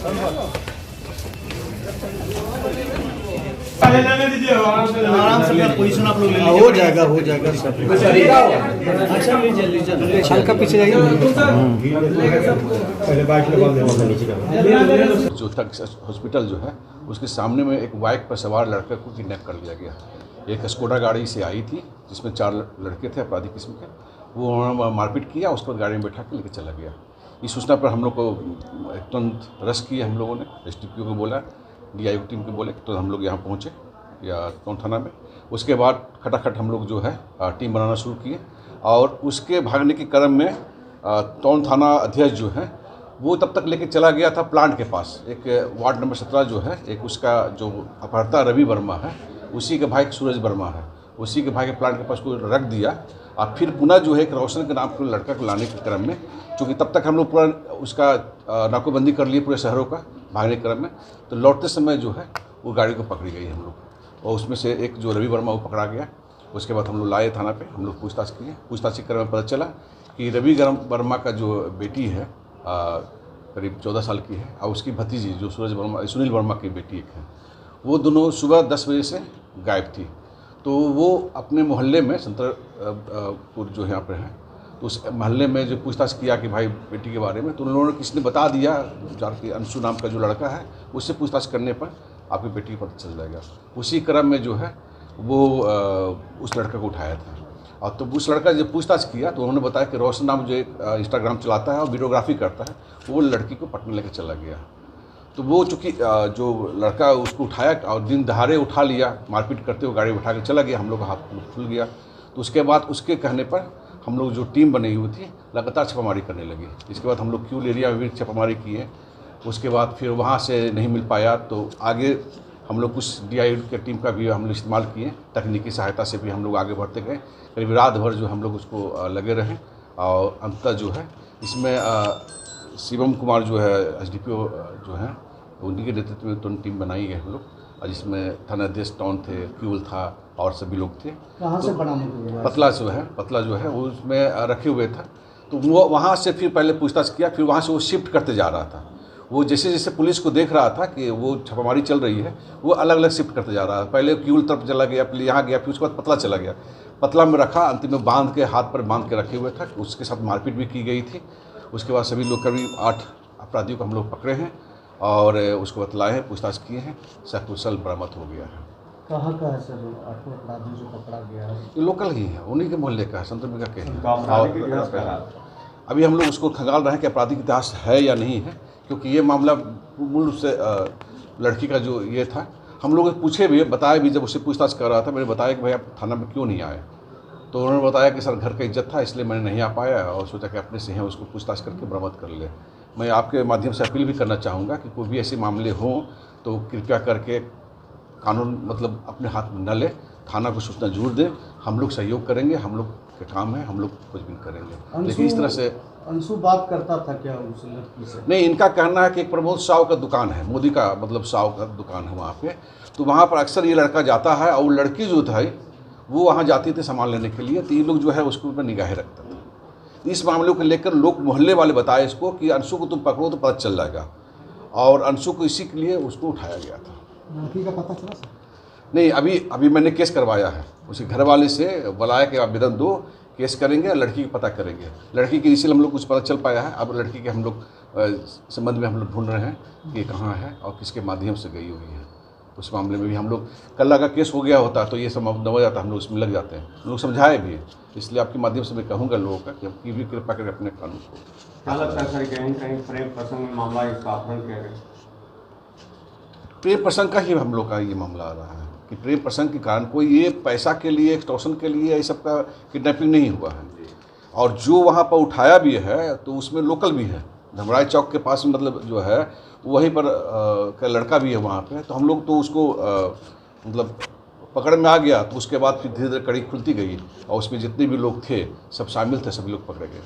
आराम से पोजीशन आप लोग ले लीजिए। हो जाएगा अच्छा लीजिए हल्का पीछे जाइए। जो तक हॉस्पिटल जो है उसके सामने में एक बाइक पर सवार लड़के को किडनैप कर लिया गया। एक स्कोडा गाड़ी से आई थी जिसमें 4 लड़के थे अपराधी किस्म के। वो उन्होंने मारपीट किया, उसको गाड़ी में बैठा के लेकर चला गया। इस सूचना पर हम लोग को तुरंत रश किए, हम लोगों ने SDPO को बोला, DIO टीम को बोले, तो हम लोग यहाँ पहुँचे या टोन थाना में। उसके बाद खटाखट हम लोग जो है टीम बनाना शुरू किए और उसके भागने के क्रम में टोन थाना अध्यक्ष जो है वो तब तक लेके चला गया था प्लांट के पास। एक वार्ड नंबर 17 जो है, एक उसका जो अपहर्ता रवि वर्मा है, उसी के भाई सूरज वर्मा है, उसी के भाई के प्लांट के पास को रख दिया। और फिर पुनः जो है एक रोशन के नाम के लड़का को लाने के क्रम में, चूँकि तब तक हम लोग पूरा उसका नाकाबंदी कर लिए पूरे शहरों का भागने के क्रम में, तो लौटते समय जो है वो गाड़ी को पकड़ी गई हम लोग, और उसमें से एक जो रवि वर्मा वो पकड़ा गया। उसके बाद हम लोग लाए थाना पे, हम लोग पूछताछ किए। पूछताछ के क्रम में पता चला कि रवि वर्मा का जो बेटी है करीब 14 साल की है, और उसकी भतीजी जो सुनील वर्मा की बेटी एक है, वो दोनों सुबह 10 बजे से गायब थी। तो वो अपने मोहल्ले में संतरपुर जो यहाँ पर है, तो उस मोहल्ले में जो पूछताछ किया कि भाई बेटी के बारे में, तो उन लोगों ने किसी ने बता दिया, जाके अंशु नाम का जो लड़का है उससे पूछताछ करने पर आपकी बेटी का पता चल जाएगा। उसी क्रम में जो है वो उस लड़के को उठाया था, और तो उस लड़का जब पूछताछ किया तो उन्होंने बताया कि रोशन नाम जो एक इंस्टाग्राम चलाता है और वीडियोग्राफी करता है, वो लड़की को पटना लेकर चला गया। तो वो चूँकि जो लड़का उसको उठाया और दिन दहाड़े उठा लिया, मारपीट करते हुए गाड़ी उठा के चला गया, हम लोग का हाथ खुल गया। तो उसके बाद उसके कहने पर हम लोग जो टीम बनी हुई थी लगातार छापामारी करने लगी। इसके बाद हम लोग क्यूल एरिया में भी छापामारी किए। उसके बाद फिर वहाँ से नहीं मिल पाया तो आगे हम लोग कुछ DIO की टीम का भी हम लोग इस्तेमाल किए, तकनीकी सहायता से भी हम लोग आगे बढ़ते गए। करीब रात भर जो हम लोग उसको लगे रहे, और अंततः जो है इसमें शिवम कुमार जो है SDPO जो है, उन्हीं के नेतृत्व में दोनों टीम बनाई गई हम लोग, और जिसमें थानाध्यक्ष टाउन थे, क्यूल था और सभी लोग थे। कहाँ से बनाने को पतला जो है वो उसमें रखे हुए था। तो वो वहाँ से फिर पहले पूछताछ किया, फिर वहाँ से वो शिफ्ट करते जा रहा था। वो जैसे जैसे पुलिस को देख रहा था कि वो छापामारी चल रही है, वो अलग अलग शिफ्ट करते जा रहा है। पहले क्यूल तरफ चला गया, फिर यहाँ गया, फिर उसके बाद पतला चला गया। पतला में रखा, अंतिम में बांध के, हाथ पर बांध के रखे हुए था। उसके साथ मारपीट भी की गई थी। उसके बाद सभी लोग करीब 8 अपराधियों को हम लोग पकड़े हैं और उसको बतलाए हैं, पूछताछ किए हैं, सकुशल बरामद हो गया है। कहाँ का है सर 8 अपराधियों जो पकड़ा गया है? ये लोकल ही है, उन्हीं के मोहल्ले का है, संतरपुर का है। और अभी हम लोग उसको खंगाल रहे हैं कि आपराधिक इतिहास है या नहीं है, क्योंकि ये मामला मूल रूप से लड़की का जो ये था, हम लोग पूछे भी, बताया भी। जब उससे पूछताछ कर रहा था, मैंने बताया कि भाई आप थाना में क्यों नहीं आए, तो उन्होंने बताया कि सर घर का इज्जत था इसलिए मैंने नहीं आ पाया, और सोचा कि अपने से हैं उसको पूछताछ करके बरामद कर ले। मैं आपके माध्यम से अपील भी करना चाहूँगा कि कोई भी ऐसे मामले हों तो कृपया करके कानून मतलब अपने हाथ में न ले, थाना को सूचना जरूर दें। हम लोग सहयोग करेंगे, हम लोग के काम है, हम लोग कुछ भी करेंगे। लेकिन इस तरह से अंशु बात करता था क्या उस लड़की से? नहीं, इनका कहना है कि एक प्रमोद साव का दुकान है, मोदी का मतलब साव का दुकान है वहाँ पे, तो वहाँ पर अक्सर ये लड़का जाता है, और लड़की जो था वो वहाँ जाती थी सामान लेने के लिए, तो ये लोग जो है उसके ऊपर निगाहें रखता था। इस मामले को लेकर लोग मोहल्ले वाले बताए इसको कि अंशु को तुम पकड़ो तो पता चल जाएगा, और अंशु को इसी के लिए उसको उठाया गया था। लड़की का पता चला सर? नहीं, अभी मैंने केस करवाया है, उसके घर वाले से बुलाया कि आवेदन दो, केस करेंगे, लड़की का पता करेंगे। लड़की के इसीलिए हम लोग कुछ पता चल पाया है। अब लड़की के हम लोग संबंध में हम लोग ढूंढ रहे हैं कि कहाँ है और किसके माध्यम से गई हुई है। उस मामले में भी हम लोग, कल अगर केस हो गया होता तो ये सब न हो जाता, हम लोग उसमें लग जाते हैं। हम लोग समझाए भी, इसलिए आपके माध्यम से मैं कहूँगा लोगों का कि आपकी भी कृपा करके अपने कानून को। क्या लगता है सर, कहीं कहीं प्रेम प्रसंग में मामला इसका अपहरण किया गया? प्रेम प्रसंग का ही हम लोग का ये मामला आ रहा है कि प्रेम प्रसंग के कारण कोई ये पैसा के लिए, एक्सटॉर्शन के लिए ये सब का किडनैपिंग नहीं हुआ है। और जो वहाँ पर उठाया भी है तो उसमें लोकल भी है, धमराई चौक के पास मतलब जो है वहीं पर का लड़का भी है वहाँ पे। तो हम लोग तो उसको मतलब पकड़ में आ गया, तो उसके बाद फिर धीरे धीरे कड़ी खुलती गई, और उसमें जितने भी लोग थे सब शामिल थे, सभी लोग पकड़े गए।